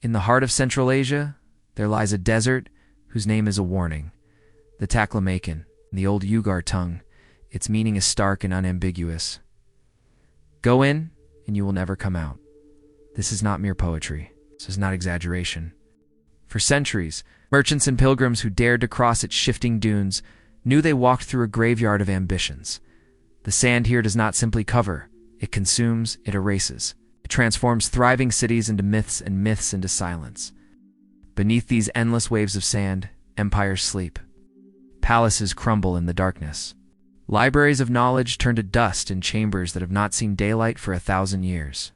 In the heart of Central Asia, there lies a desert whose name is a warning. The Taklamakan, in the old Uighur tongue, its meaning is stark and unambiguous. Go in, and you will never come out. This is not mere poetry. This is not exaggeration. For centuries, merchants and pilgrims who dared to cross its shifting dunes knew they walked through a graveyard of ambitions. The sand here does not simply cover. It consumes, it erases. It transforms thriving cities into myths and myths into silence. Beneath these endless waves of sand, empires sleep. Palaces crumble in the darkness. Libraries of knowledge turn to dust in chambers that have not seen daylight for 1,000 years.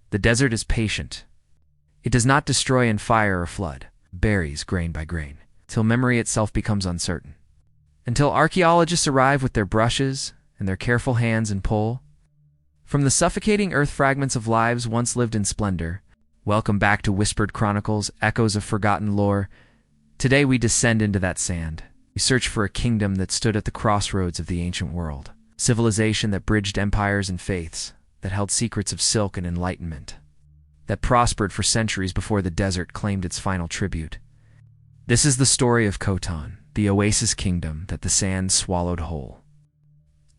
The desert is patient. It does not destroy in fire or flood, buries grain by grain, till memory itself becomes uncertain. Until archaeologists arrive with their brushes and their careful hands and pull. From the suffocating earth fragments of lives once lived in splendor, welcome back to whispered chronicles, echoes of forgotten lore. Today we descend into that sand. We search for a kingdom that stood at the crossroads of the ancient world. Civilization that bridged empires and faiths, that held secrets of silk and enlightenment, that prospered for centuries before the desert claimed its final tribute. This is the story of Khotan, the oasis kingdom that the sands swallowed whole.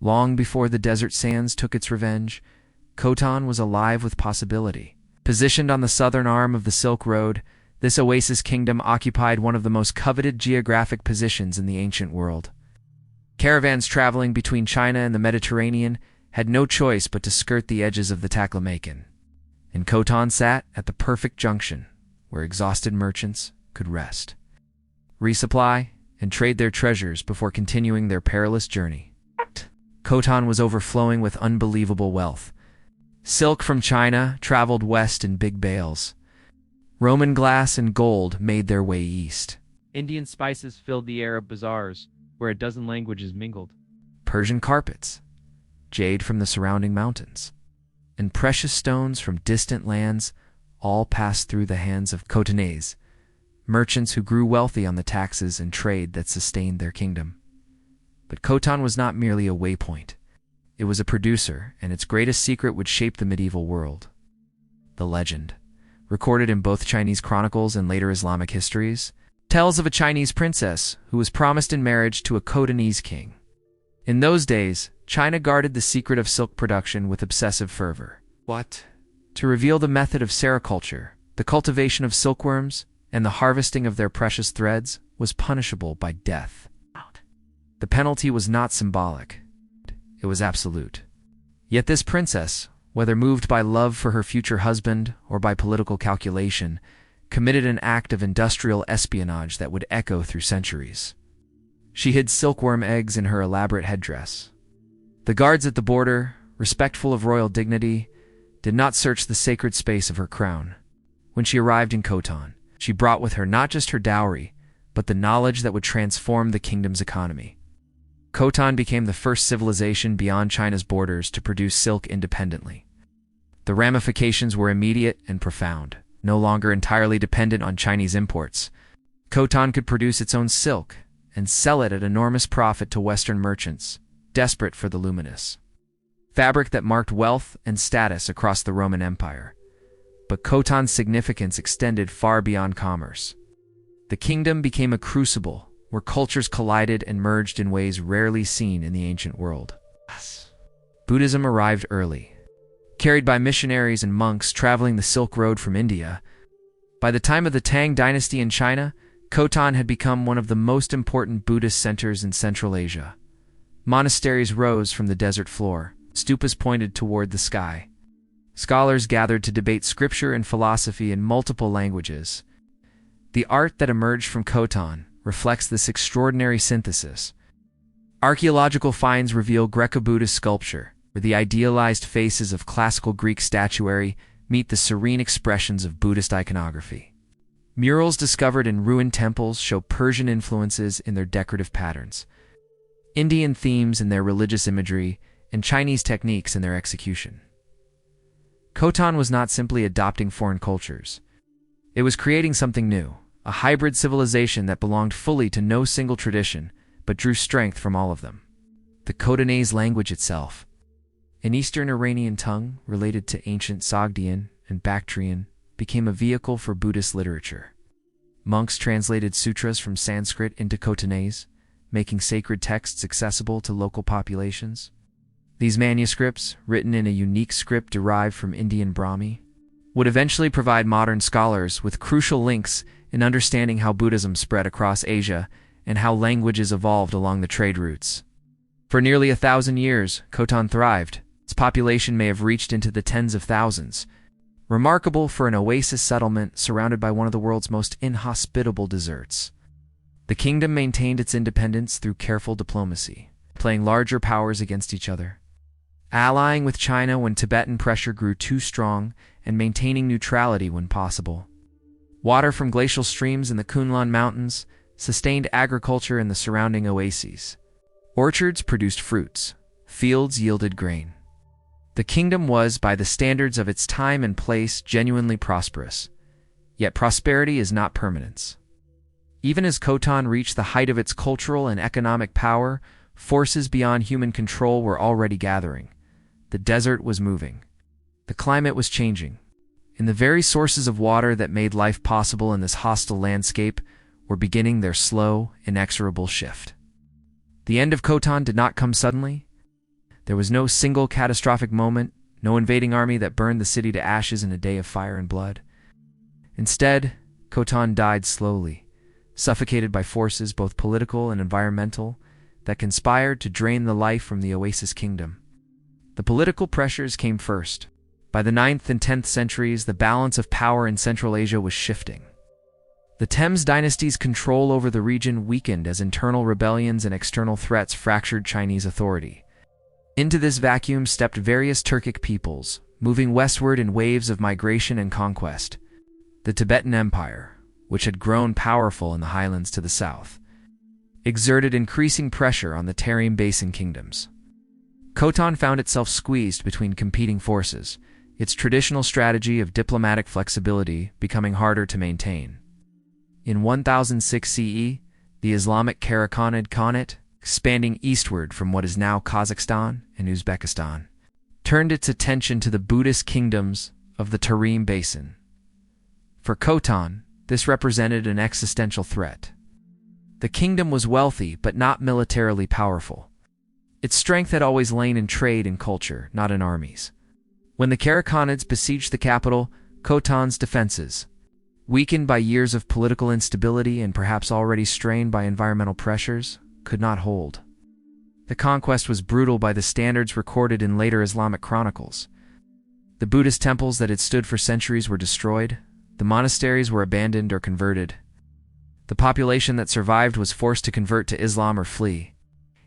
Long before the desert sands took its revenge, Khotan was alive with possibility. Positioned on the southern arm of the Silk Road, this oasis kingdom occupied one of the most coveted geographic positions in the ancient world. Caravans traveling between China and the Mediterranean had no choice but to skirt the edges of the Taklamakan. And Khotan sat at the perfect junction, where exhausted merchants could rest, resupply, and trade their treasures before continuing their perilous journey. Khotan was overflowing with unbelievable wealth. Silk from China traveled west in big bales. Roman glass and gold made their way east. Indian spices filled the Arab bazaars, where a dozen languages mingled. Persian carpets, jade from the surrounding mountains, and precious stones from distant lands all passed through the hands of Khotanese, merchants who grew wealthy on the taxes and trade that sustained their kingdom. But Khotan was not merely a waypoint. It was a producer, and its greatest secret would shape the medieval world. The legend, recorded in both Chinese chronicles and later Islamic histories, tells of a Chinese princess who was promised in marriage to a Khotanese king. In those days, China guarded the secret of silk production with obsessive fervor. What? To reveal the method of sericulture, the cultivation of silkworms, and the harvesting of their precious threads was punishable by death. The penalty was not symbolic. It was absolute. Yet this princess, whether moved by love for her future husband or by political calculation, committed an act of industrial espionage that would echo through centuries. She hid silkworm eggs in her elaborate headdress. The guards at the border, respectful of royal dignity, did not search the sacred space of her crown. When she arrived in Khotan, she brought with her not just her dowry, but the knowledge that would transform the kingdom's economy. Khotan became the first civilization beyond China's borders to produce silk independently. The ramifications were immediate and profound. No longer entirely dependent on Chinese imports, Khotan could produce its own silk and sell it at enormous profit to Western merchants, desperate for the luminous fabric that marked wealth and status across the Roman Empire. But Khotan's significance extended far beyond commerce. The kingdom became a crucible where cultures collided and merged in ways rarely seen in the ancient world. Buddhism arrived early. Carried by missionaries and monks traveling the Silk Road from India, by the time of the Tang dynasty in China, Khotan had become one of the most important Buddhist centers in Central Asia. Monasteries rose from the desert floor, stupas pointed toward the sky. Scholars gathered to debate scripture and philosophy in multiple languages. The art that emerged from Khotan reflects this extraordinary synthesis. Archaeological finds reveal Greco-Buddhist sculpture, where the idealized faces of classical Greek statuary meet the serene expressions of Buddhist iconography. Murals discovered in ruined temples show Persian influences in their decorative patterns, Indian themes in their religious imagery, and Chinese techniques in their execution. Khotan was not simply adopting foreign cultures. It was creating something new, a hybrid civilization that belonged fully to no single tradition, but drew strength from all of them. The Khotanese language itself, an Eastern Iranian tongue related to ancient Sogdian and Bactrian, became a vehicle for Buddhist literature. Monks translated sutras from Sanskrit into Khotanese, making sacred texts accessible to local populations. These manuscripts, written in a unique script derived from Indian Brahmi, would eventually provide modern scholars with crucial links in understanding how Buddhism spread across Asia and how languages evolved along the trade routes. For nearly 1,000 years, Khotan thrived. Its population may have reached into the tens of thousands, remarkable for an oasis settlement surrounded by one of the world's most inhospitable deserts. The kingdom maintained its independence through careful diplomacy, playing larger powers against each other, allying with China when Tibetan pressure grew too strong, and maintaining neutrality when possible. Water from glacial streams in the Kunlun Mountains sustained agriculture in the surrounding oases. Orchards produced fruits, fields yielded grain. The kingdom was, by the standards of its time and place, genuinely prosperous. Yet prosperity is not permanence. Even as Khotan reached the height of its cultural and economic power, forces beyond human control were already gathering. The desert was moving. The climate was changing. And the very sources of water that made life possible in this hostile landscape were beginning their slow, inexorable shift. The end of Khotan did not come suddenly. There was no single catastrophic moment, no invading army that burned the city to ashes in a day of fire and blood. Instead, Khotan died slowly, suffocated by forces both political and environmental that conspired to drain the life from the Oasis kingdom. The political pressures came first. By the 9th and 10th centuries, the balance of power in Central Asia was shifting. The Thames dynasty's control over the region weakened as internal rebellions and external threats fractured Chinese authority. Into this vacuum stepped various Turkic peoples, moving westward in waves of migration and conquest. The Tibetan Empire, which had grown powerful in the highlands to the south, exerted increasing pressure on the Tarim Basin kingdoms. Khotan found itself squeezed between competing forces, its traditional strategy of diplomatic flexibility becoming harder to maintain. In 1006 CE, the Islamic Karakhanid Khanate, expanding eastward from what is now Kazakhstan and Uzbekistan, turned its attention to the Buddhist kingdoms of the Tarim Basin. For Khotan, this represented an existential threat. The kingdom was wealthy but not militarily powerful. Its strength had always lain in trade and culture, not in armies. When the Karakhanids besieged the capital, Khotan's defenses, weakened by years of political instability and perhaps already strained by environmental pressures, could not hold. The conquest was brutal by the standards recorded in later Islamic chronicles. The Buddhist temples that had stood for centuries were destroyed, the monasteries were abandoned or converted. The population that survived was forced to convert to Islam or flee.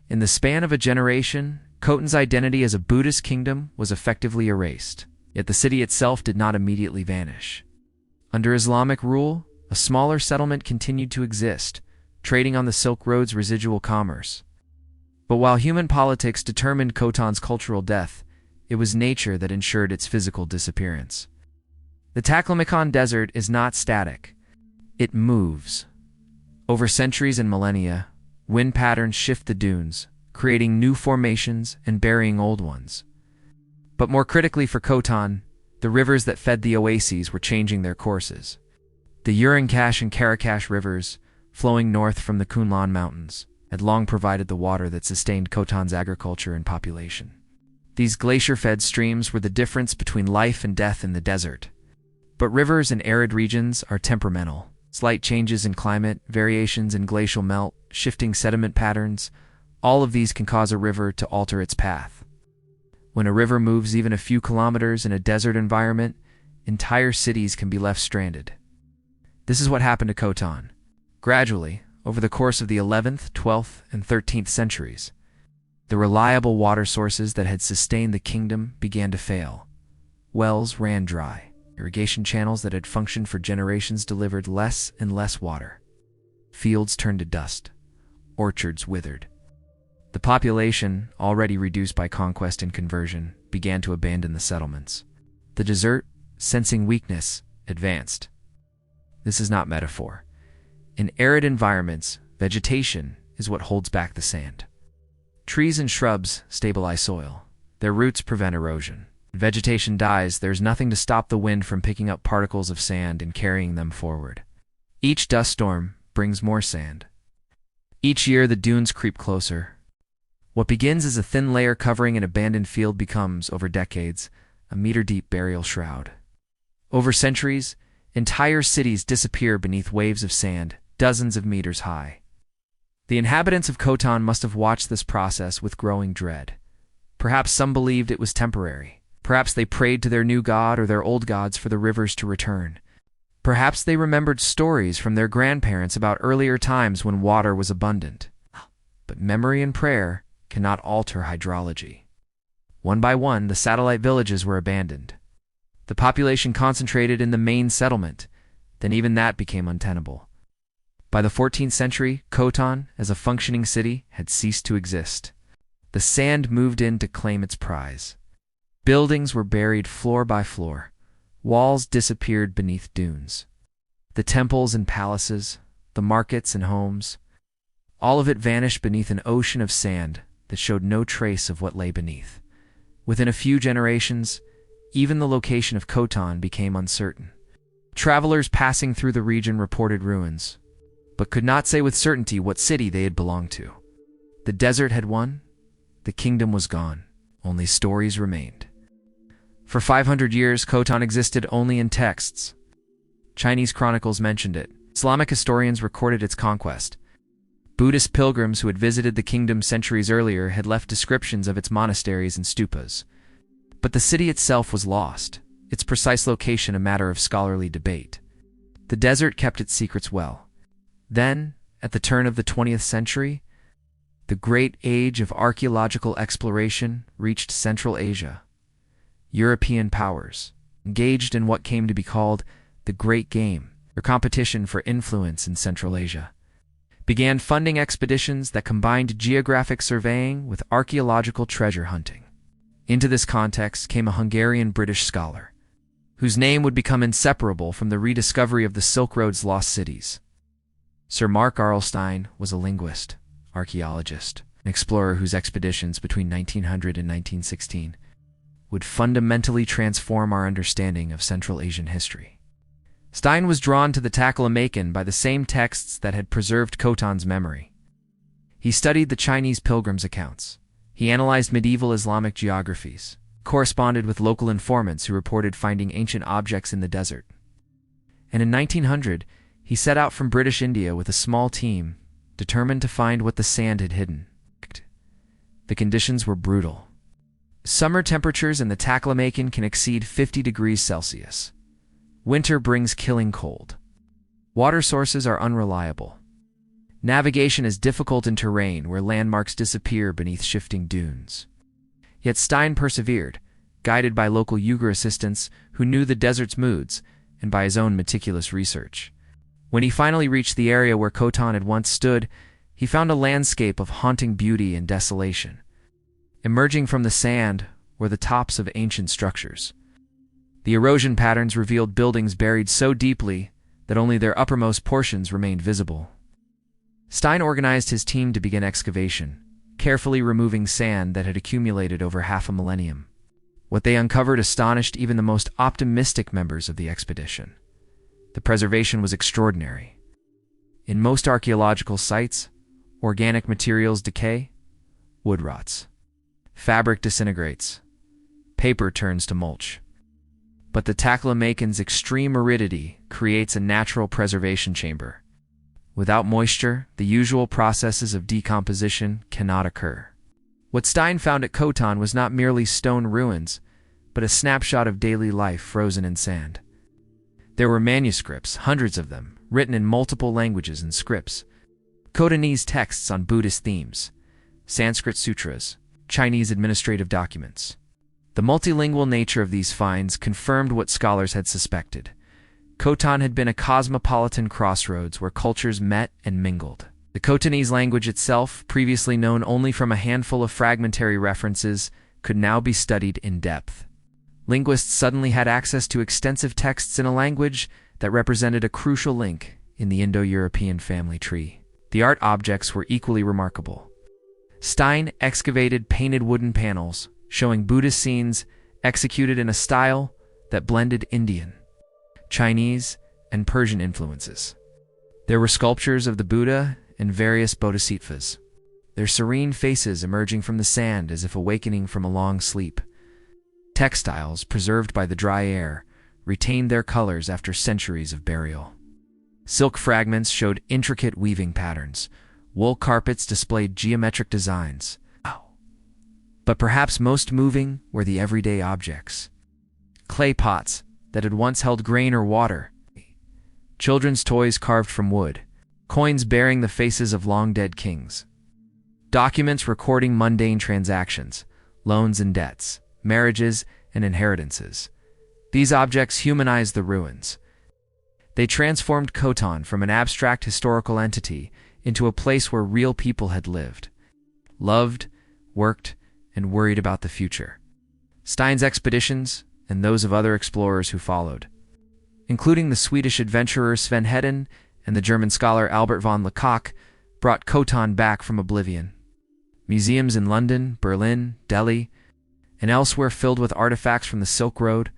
In the span of a generation, Khotan's identity as a Buddhist kingdom was effectively erased, yet the city itself did not immediately vanish. Under Islamic rule, a smaller settlement continued to exist, trading on the Silk Road's residual commerce. But while human politics determined Khotan's cultural death, it was nature that ensured its physical disappearance. The Taklamakan Desert is not static. It moves. Over centuries and millennia, wind patterns shift the dunes, creating new formations and burying old ones. But more critically for Khotan, the rivers that fed the oases were changing their courses. The Urankash and Karakash rivers, flowing north from the Kunlun Mountains, had long provided the water that sustained Khotan's agriculture and population. These glacier-fed streams were the difference between life and death in the desert. But rivers in arid regions are temperamental. Slight changes in climate, variations in glacial melt, shifting sediment patterns, all of these can cause a river to alter its path. When a river moves even a few kilometers in a desert environment, entire cities can be left stranded. This is what happened to Khotan. Gradually, over the course of the 11th, 12th, and 13th centuries, the reliable water sources that had sustained the kingdom began to fail. Wells ran dry. Irrigation channels that had functioned for generations delivered less and less water. Fields turned to dust. Orchards withered. The population, already reduced by conquest and conversion, began to abandon the settlements. The desert, sensing weakness, advanced. This is not metaphor. In arid environments, vegetation is what holds back the sand. Trees and shrubs stabilize soil. Their roots prevent erosion. Vegetation dies, there's nothing to stop the wind from picking up particles of sand and carrying them forward. Each dust storm brings more sand. Each year, the dunes creep closer. What begins as a thin layer covering an abandoned field becomes, over decades, a meter-deep burial shroud. Over centuries, entire cities disappear beneath waves of sand, dozens of meters high. The inhabitants of Khotan must have watched this process with growing dread. Perhaps some believed it was temporary. Perhaps they prayed to their new god or their old gods for the rivers to return. Perhaps they remembered stories from their grandparents about earlier times when water was abundant. But memory and prayer cannot alter hydrology. One by one, the satellite villages were abandoned. The population concentrated in the main settlement, then even that became untenable. By the 14th century, Khotan, as a functioning city, had ceased to exist. The sand moved in to claim its prize. Buildings were buried floor by floor. Walls disappeared beneath dunes. The temples and palaces, the markets and homes, all of it vanished beneath an ocean of sand that showed no trace of what lay beneath. Within a few generations, even the location of Khotan became uncertain. Travelers passing through the region reported ruins, but could not say with certainty what city they had belonged to. The desert had won, the kingdom was gone, only stories remained. For 500 years, Khotan existed only in texts. Chinese chronicles mentioned it. Islamic historians recorded its conquest. Buddhist pilgrims who had visited the kingdom centuries earlier had left descriptions of its monasteries and stupas. But the city itself was lost, its precise location a matter of scholarly debate. The desert kept its secrets well. Then, at the turn of the 20th century, the great age of archaeological exploration reached Central Asia. European powers, engaged in what came to be called the Great Game, or competition for influence in Central Asia, began funding expeditions that combined geographic surveying with archaeological treasure hunting. Into this context came a Hungarian-British scholar, whose name would become inseparable from the rediscovery of the Silk Road's lost cities. Sir Mark Aurel Stein was a linguist, archaeologist, an explorer whose expeditions between 1900 and 1916 would fundamentally transform our understanding of Central Asian history. Stein was drawn to the Taklamakan by the same texts that had preserved Khotan's memory. He studied the Chinese pilgrims' accounts. He analyzed medieval Islamic geographies, corresponded with local informants who reported finding ancient objects in the desert. And in 1900, he set out from British India with a small team, determined to find what the sand had hidden. The conditions were brutal. Summer temperatures in the Taklamakan can exceed 50 degrees Celsius. Winter brings killing cold. Water sources are unreliable. Navigation is difficult in terrain where landmarks disappear beneath shifting dunes. Yet Stein persevered, guided by local Uyghur assistants who knew the desert's moods and by his own meticulous research. When he finally reached the area where Khotan had once stood, he found a landscape of haunting beauty and desolation. Emerging from the sand were the tops of ancient structures. The erosion patterns revealed buildings buried so deeply that only their uppermost portions remained visible. Stein organized his team to begin excavation, carefully removing sand that had accumulated over half a millennium. What they uncovered astonished even the most optimistic members of the expedition. The preservation was extraordinary. In most archaeological sites, organic materials decay, wood rots. Fabric disintegrates. Paper turns to mulch. But the Taklamakan's extreme aridity creates a natural preservation chamber. Without moisture, the usual processes of decomposition cannot occur. What Stein found at Khotan was not merely stone ruins, but a snapshot of daily life frozen in sand. There were manuscripts, hundreds of them, written in multiple languages and scripts. Khotanese texts on Buddhist themes, Sanskrit sutras, Chinese administrative documents. The multilingual nature of these finds confirmed what scholars had suspected. Khotan had been a cosmopolitan crossroads where cultures met and mingled. The Khotanese language itself, previously known only from a handful of fragmentary references, could now be studied in depth. Linguists suddenly had access to extensive texts in a language that represented a crucial link in the Indo-European family tree. The art objects were equally remarkable. Stein excavated painted wooden panels showing Buddhist scenes executed in a style that blended Indian, Chinese, and Persian influences. There were sculptures of the Buddha and various bodhisattvas, their serene faces emerging from the sand as if awakening from a long sleep. Textiles, preserved by the dry air, retained their colors after centuries of burial. Silk fragments showed intricate weaving patterns. Wool carpets displayed geometric designs. But perhaps most moving were the everyday objects. Clay pots that had once held grain or water. Children's toys carved from wood. Coins bearing the faces of long-dead kings. Documents recording mundane transactions, loans and debts, marriages and inheritances. These objects humanized the ruins. They transformed Khotan from an abstract historical entity into a place where real people had lived, loved, worked, and worried about the future. Stein's expeditions, and those of other explorers who followed, including the Swedish adventurer Sven Hedin and the German scholar Albert von Lecoq, brought Khotan back from oblivion. Museums in London, Berlin, Delhi, and elsewhere filled with artifacts from the Silk Road,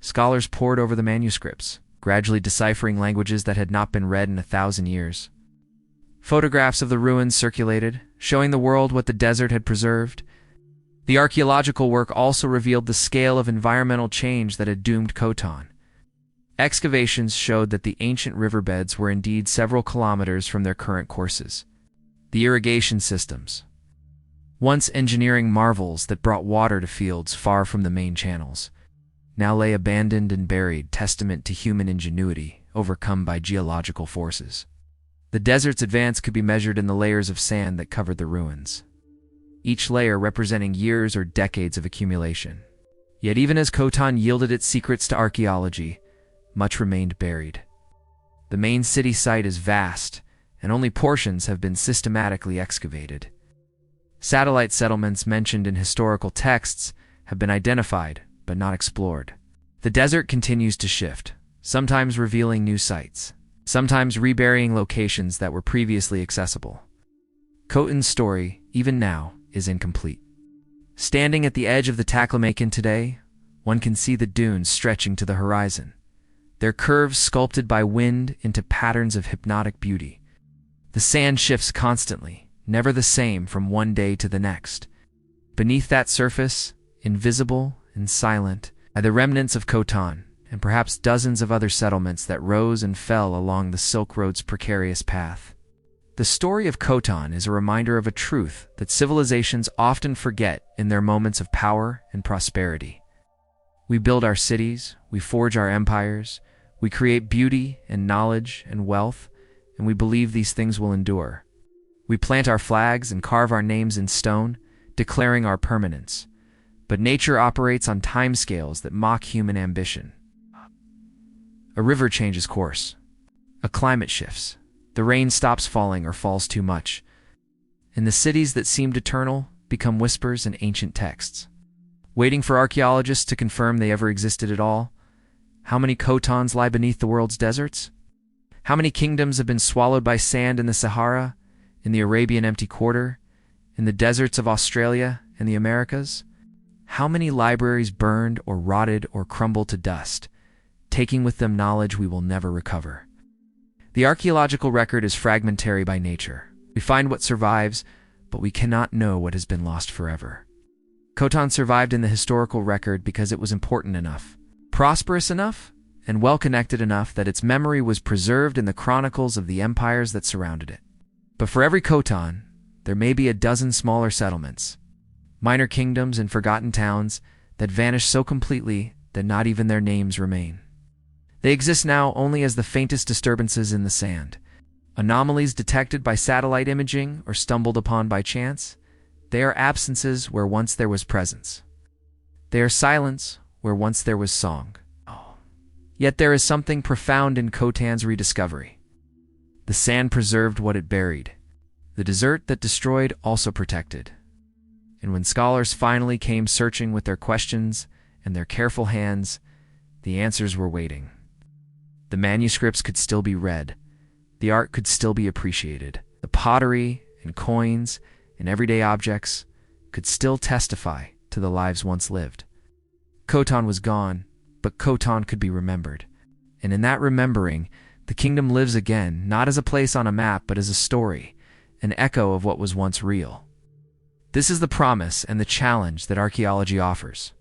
scholars pored over the manuscripts, gradually deciphering languages that had not been read in 1,000 years. Photographs of the ruins circulated, showing the world what the desert had preserved. The archaeological work also revealed the scale of environmental change that had doomed Khotan. Excavations showed that the ancient riverbeds were indeed several kilometers from their current courses. The irrigation systems, once engineering marvels that brought water to fields far from the main channels, now lay abandoned and buried, testament to human ingenuity overcome by geological forces. The desert's advance could be measured in the layers of sand that covered the ruins, each layer representing years or decades of accumulation. Yet even as Khotan yielded its secrets to archaeology, much remained buried. The main city site is vast, and only portions have been systematically excavated. Satellite settlements mentioned in historical texts have been identified, but not explored. The desert continues to shift, sometimes revealing new sites, sometimes reburying locations that were previously accessible. Khotan's story, even now, is incomplete. Standing at the edge of the Taklamakan today, one can see the dunes stretching to the horizon, their curves sculpted by wind into patterns of hypnotic beauty. The sand shifts constantly, never the same from one day to the next. Beneath that surface, invisible and silent, are the remnants of Khotan, and perhaps dozens of other settlements that rose and fell along the Silk Road's precarious path. The story of Khotan is a reminder of a truth that civilizations often forget in their moments of power and prosperity. We build our cities, we forge our empires, we create beauty and knowledge and wealth, and we believe these things will endure. We plant our flags and carve our names in stone, declaring our permanence. But nature operates on timescales that mock human ambition. A river changes course. A climate shifts. The rain stops falling or falls too much. And the cities that seemed eternal become whispers in ancient texts. Waiting for archaeologists to confirm they ever existed at all, how many Khotans lie beneath the world's deserts? How many kingdoms have been swallowed by sand in the Sahara, in the Arabian Empty Quarter, in the deserts of Australia and the Americas? How many libraries burned or rotted or crumbled to dust, taking with them knowledge we will never recover? The archaeological record is fragmentary by nature. We find what survives, but we cannot know what has been lost forever. Khotan survived in the historical record because it was important enough, prosperous enough, and well-connected enough that its memory was preserved in the chronicles of the empires that surrounded it. But for every Khotan, there may be a dozen smaller settlements, minor kingdoms and forgotten towns that vanish so completely that not even their names remain. They exist now only as the faintest disturbances in the sand, anomalies detected by satellite imaging or stumbled upon by chance. They are absences where once there was presence. They are silence where once there was song. Yet there is something profound in Khotan's rediscovery. The sand preserved what it buried. The desert that destroyed also protected. And when scholars finally came searching with their questions and their careful hands, the answers were waiting. The manuscripts could still be read. The art could still be appreciated. The pottery and coins and everyday objects could still testify to the lives once lived. Khotan was gone, but Khotan could be remembered. And in that remembering, the kingdom lives again, not as a place on a map, but as a story, an echo of what was once real. This is the promise and the challenge that archaeology offers.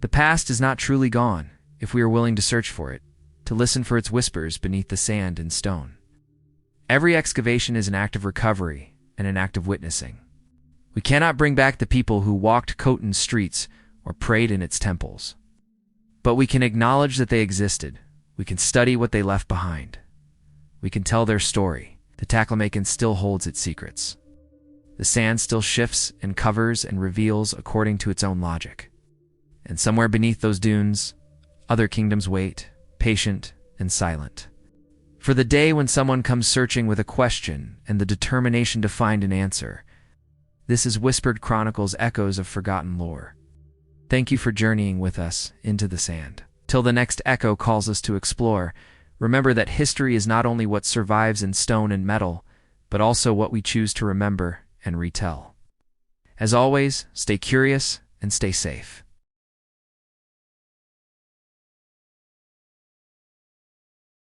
The past is not truly gone, if we are willing to search for it, to listen for its whispers beneath the sand and stone. Every excavation is an act of recovery and an act of witnessing. We cannot bring back the people who walked Khotan's streets or prayed in its temples. But we can acknowledge that they existed. We can study what they left behind. We can tell their story. The Taklamakan still holds its secrets. The sand still shifts and covers and reveals according to its own logic. And somewhere beneath those dunes, other kingdoms wait, patient and silent, for the day when someone comes searching with a question and the determination to find an answer. This is Whispered Chronicles, echoes of forgotten lore. Thank you for journeying with us into the sand. Till the next echo calls us to explore, remember that history is not only what survives in stone and metal, but also what we choose to remember and retell. As always, stay curious and stay safe.